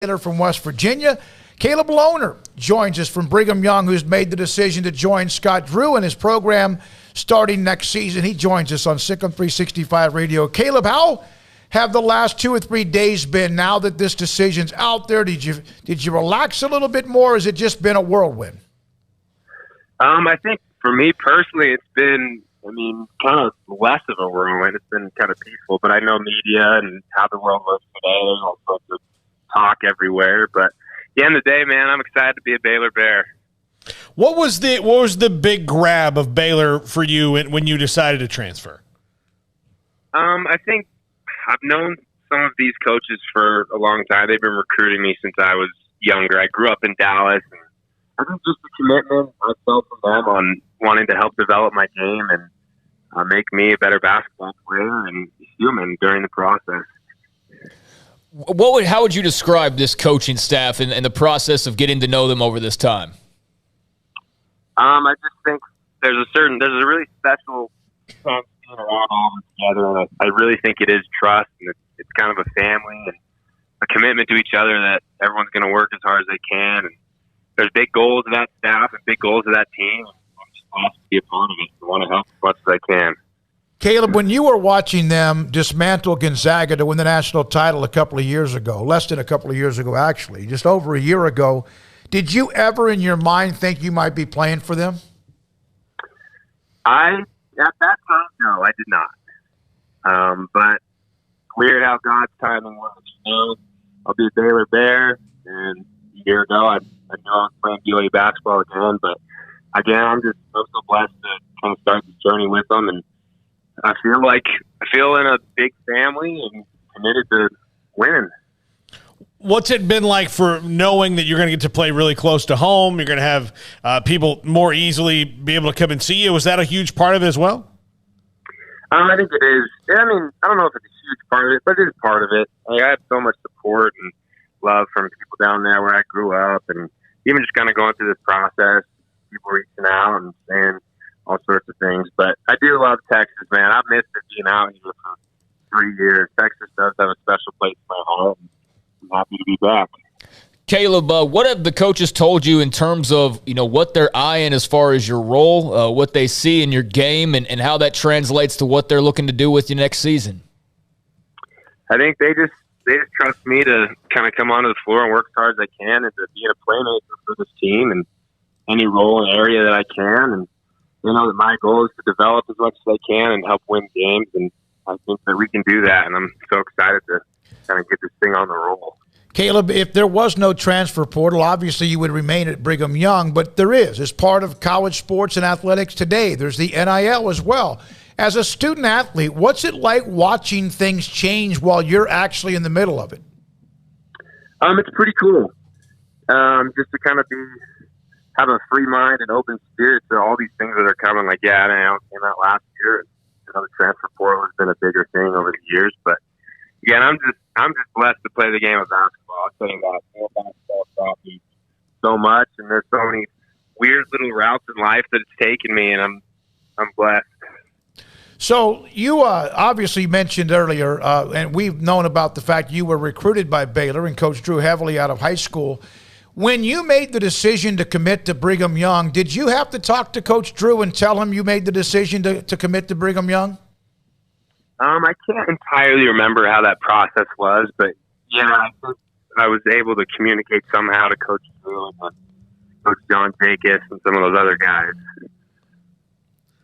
Baylor from West Virginia. Caleb Lohner joins us from Brigham Young, who's made the decision to join Scott Drew in his program starting next season. He joins us on Sic'Em 365 Radio. Caleb, how have the last 2 or 3 days been now that this decision's out there? Did you relax a little bit more, or has it just been a whirlwind? I think for me personally, it's been, kind of less of a whirlwind. It's been kind of peaceful, but I know media and how the world looks today, there's all sorts of talk everywhere. But at the end of the day, man, I'm excited to be a Baylor Bear. What was the big grab of Baylor for you when you decided to transfer? I think I've known some of these coaches for a long time. They've been recruiting me since I was younger. I grew up in Dallas, and I think just the commitment I felt from them on wanting to help develop my game and make me a better basketball player and human during the process. How would you describe this coaching staff and the process of getting to know them over this time? I just think there's a really special sense being around all of them together, and I really think it is trust, and it's kind of a family and a commitment to each other that everyone's going to work as hard as they can. And there's big goals of that staff and big goals of that team. I'm just glad to be a part of it. I want to help as much as I can. Caleb, when you were watching them dismantle Gonzaga to win the national title a couple of years ago, less than a couple of years ago actually, just over a year ago, did you ever in your mind think you might be playing for them? At that time, no, I did not. But weird how God's timing was. I'll be a Baylor Bear, and a year ago I knew I was playing BYU basketball again. But again, I'm so blessed to kind of start this journey with them, and I feel in a big family and committed to winning. What's it been like for knowing that you're going to get to play really close to home? You're going to have people more easily be able to come and see you. Was that a huge part of it as well? I think it is. I don't know if it's a huge part of it, but it is part of it. I have so much support and love from people down there where I grew up, and even just kind of going through this process, people reaching out and saying all sorts of things. But I do love Texas, man. I've missed it being out here for 3 years. Texas does have a special place in my heart. I'm happy to be back. Caleb, what have the coaches told you in terms of, what they're eyeing as far as your role, what they see in your game, and how that translates to what they're looking to do with you next season? I think they just trust me to kind of come onto the floor and work as hard as I can and to be a playmaker for this team and any role and area that I can. And they know that my goal is to develop as much as I can and help win games. And I think that we can do that. And I'm so excited to kind of get this thing on the roll. Caleb, if there was no transfer portal, obviously you would remain at Brigham Young, but there is. As part of college sports and athletics today, there's the NIL as well. As a student athlete, what's it like watching things change while you're actually in the middle of it? It's pretty cool. Just to kind of have a free mind and open spirit to all these things that are coming. Like, yeah, I came out last year. The transfer portal has been a bigger thing over the years, but again, I'm just blessed to play the game of basketball. I'll tell you that. Basketball taught me so much, and there's so many weird little routes in life that it's taken me, and I'm blessed. So you obviously mentioned earlier, and we've known about the fact you were recruited by Baylor and Coach Drew heavily out of high school. When you made the decision to commit to Brigham Young, did you have to talk to Coach Drew and tell him you made the decision to commit to Brigham Young? I can't entirely remember how that process was, but yeah, I think I was able to communicate somehow to Coach Drew and Coach John Jacobs and some of those other guys.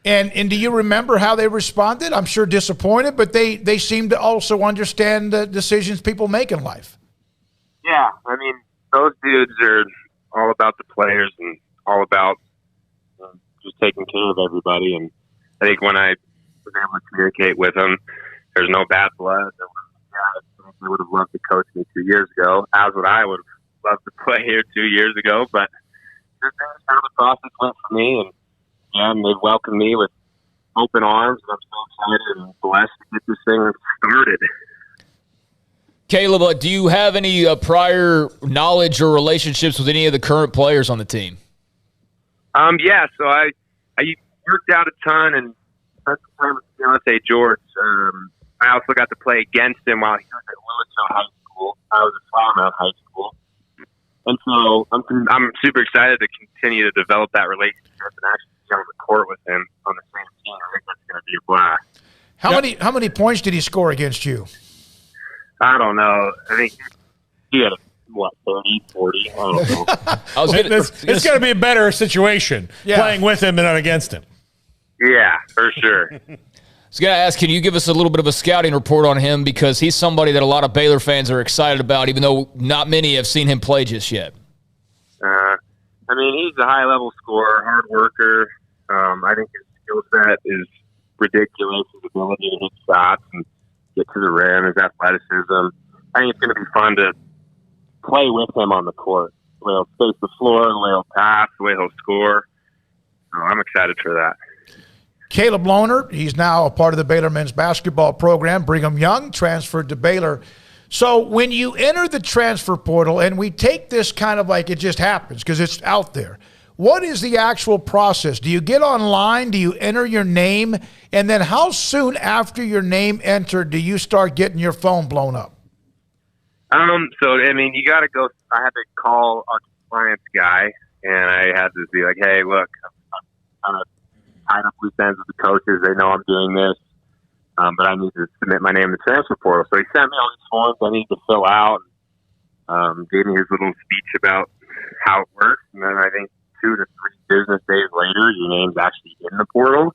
And do you remember how they responded? I'm sure disappointed, but they seem to also understand the decisions people make in life. Yeah, those dudes are all about the players and all about just taking care of everybody. And I think when I was able to communicate with them, there's no bad blood. They would have loved to coach me 2 years ago, as would I would have loved to play here 2 years ago. But that's how the process went for me, and they welcomed me with open arms, and I'm so excited and blessed to get this thing started. Caleb, do you have any prior knowledge or relationships with any of the current players on the team? Yeah, so I worked out a ton and spent some time with Deontay George. I also got to play against him while he was at Louisville High School. school. I was at Flower High School. And so I'm super excited to continue to develop that relationship and actually be on the court with him on the same team. I think that's going to be a blast. How many points did he score against you? I don't know. I think he had, 30, 40? I don't know. It's going to be a better situation playing with him and not against him. Yeah, for sure. I was going to ask, can you give us a little bit of a scouting report on him? Because he's somebody that a lot of Baylor fans are excited about, even though not many have seen him play just yet. I mean, he's a high-level scorer, hard worker. I think his skill set is ridiculous, his ability to hit shots and get to the rim, his athleticism. I think it's going to be fun to play with him on the court. The way he'll space the floor, the way he'll pass, the way he'll score. So I'm excited for that. Caleb Lohner, he's now a part of the Baylor men's basketball program. Brigham Young transferred to Baylor. So when you enter the transfer portal, and we take this kind of like it just happens because it's out there, what is the actual process? Do you get online? Do you enter your name? And then how soon after your name entered do you start getting your phone blown up? So, I mean, you got to go. I had to call our compliance guy, and I had to be like, hey, look, I'm tied up loose ends with the coaches. They know I'm doing this, but I need to submit my name in the transfer portal. So he sent me all these forms I need to fill out, gave me his little speech about how it works, and then I think 2 to 3 business days later, your name's actually in the portal.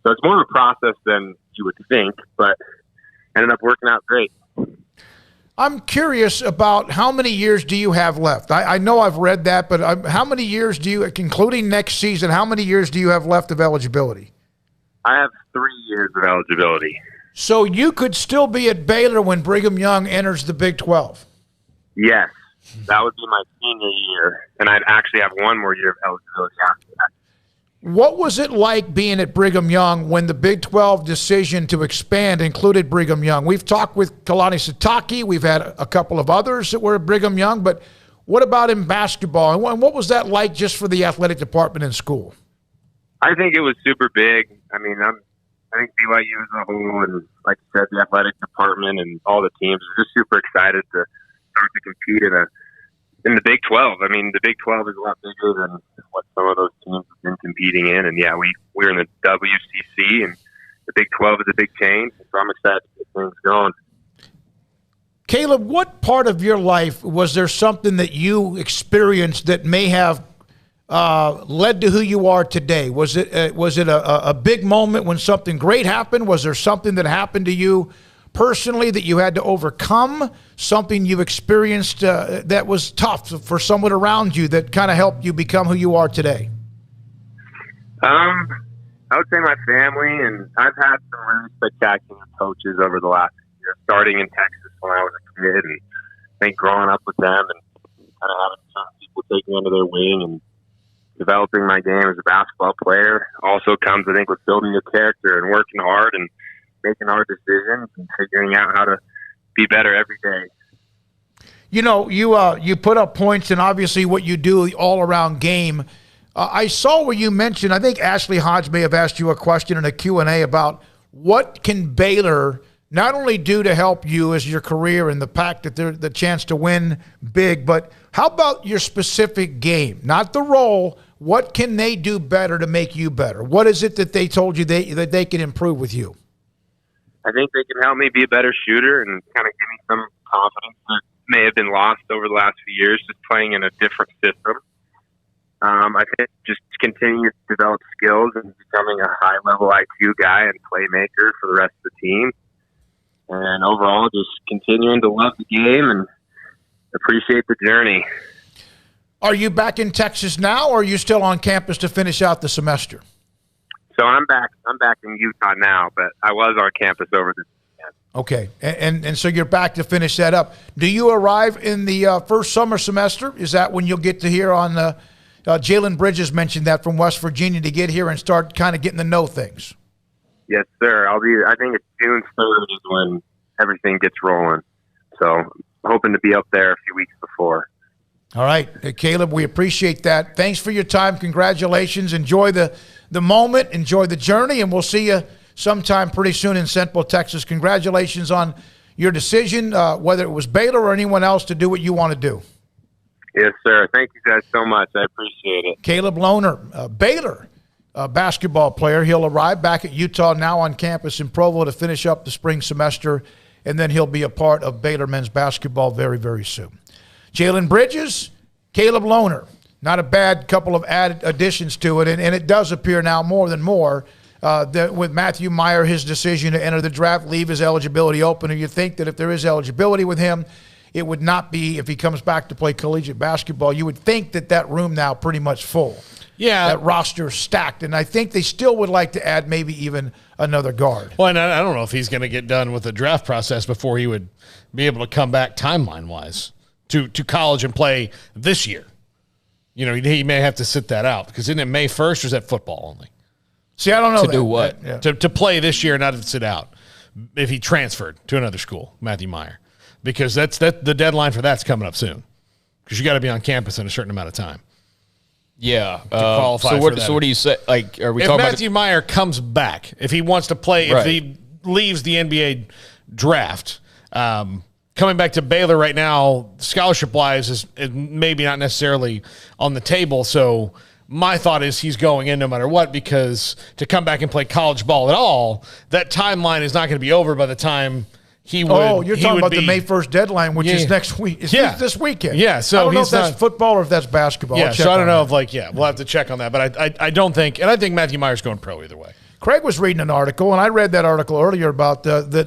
So it's more of a process than you would think, but ended up working out great. I'm curious about how many years do you have left? I know I've read that, but how many years do you, including next season, how many years do you have left of eligibility? I have 3 years of eligibility. So you could still be at Baylor when Brigham Young enters the Big 12? Yes. That would be my senior year, and I'd actually have 1 more year of eligibility after that. What was it like being at Brigham Young when the Big 12 decision to expand included Brigham Young? We've talked with Kalani Sitake. We've had a couple of others that were at Brigham Young, but what about in basketball? And what was that like just for the athletic department in school? I think it was super big. I mean, I think BYU as a whole, and like you said, the athletic department and all the teams are just super excited to start to compete in the Big 12. I mean, the Big 12 is a lot bigger than what some of those teams have been competing in. And, yeah, we're in the WCC, and the Big 12 is a big change. So I'm excited to get things going. Caleb, what part of your life was there something that you experienced that may have led to who you are today? Was it a big moment when something great happened? Was there something that happened to you personally that you had to overcome, something you experienced that was tough for someone around you that kind of helped you become who you are today? I would say my family, and I've had some really spectacular coaches over the last year, starting in Texas when I was a kid, and I think growing up with them and kind of having some people take me under their wing and developing my game as a basketball player also comes, I think, with building your character and working hard and making hard decisions and figuring out how to be better every day. You know, you put up points, and obviously what you do all-around game. I saw where you mentioned, I think Ashley Hodge may have asked you a question in a Q&A about what can Baylor not only do to help you as your career and the fact that they're the chance to win big, but how about your specific game, not the role? What can they do better to make you better? What is it that they told you that they can improve with you? I think they can help me be a better shooter and kind of give me some confidence that may have been lost over the last few years just playing in a different system. I think just continue to develop skills and becoming a high-level IQ guy and playmaker for the rest of the team. And overall, just continuing to love the game and appreciate the journey. Are you back in Texas now, or are you still on campus to finish out the semester? So I'm back in Utah now, but I was on campus over this weekend. Okay, and so you're back to finish that up. Do you arrive in the first summer semester? Is that when you'll get to hear on Jalen Bridges mentioned that from West Virginia to get here and start kind of getting to know things? Yes, sir. I think it's June 3rd is when everything gets rolling. So I'm hoping to be up there a few weeks before. All right, hey, Caleb, we appreciate that. Thanks for your time. Congratulations. Enjoy the moment. Enjoy the journey, and we'll see you sometime pretty soon in Central Texas. Congratulations on your decision, whether it was Baylor or anyone else, to do what you want to do. Yes, sir. Thank you guys so much. I appreciate it. Caleb Lohner, Baylor basketball player. He'll arrive back at Utah, now on campus in Provo, to finish up the spring semester, and then he'll be a part of Baylor men's basketball very, very soon. Jalen Bridges, Caleb Lohner. Not a bad couple of added additions to it, and it does appear now more than more that with Matthew Meyer, his decision to enter the draft, leave his eligibility open, and you think that if there is eligibility with him, it would not be, if he comes back to play collegiate basketball, you would think that room now pretty much full. Yeah. That roster stacked, and I think they still would like to add maybe even another guard. Well, and I don't know if he's going to get done with the draft process before he would be able to come back timeline-wise to college and play this year. You know, he may have to sit that out, because isn't it May 1st, or is that football only? See, I don't know. To do what? Yeah. To play this year, not to sit out. If he transferred to another school, Matthew Meyer. Because the deadline for that's coming up soon. Because you got to be on campus in a certain amount of time. Yeah. Qualify so for what? that. So what do you say? Like, are we If talking Matthew Meyer comes back, if he wants to play, Right. if he leaves the NBA draft, coming back to Baylor right now, scholarship-wise, is maybe not necessarily on the table. So my thought is he's going in no matter what, because to come back and play college ball at all, that timeline is not going to be over by the time he would. Oh, you're talking about the May 1st deadline, which is next week. It's this weekend. Yeah, so I don't know if he's that's football or if that's basketball. Yeah, I'll check so I don't on know that. if we'll have to check on that. But I don't think, and I think Matthew Meyer's going pro either way. Craig was reading an article, and I read that article earlier about the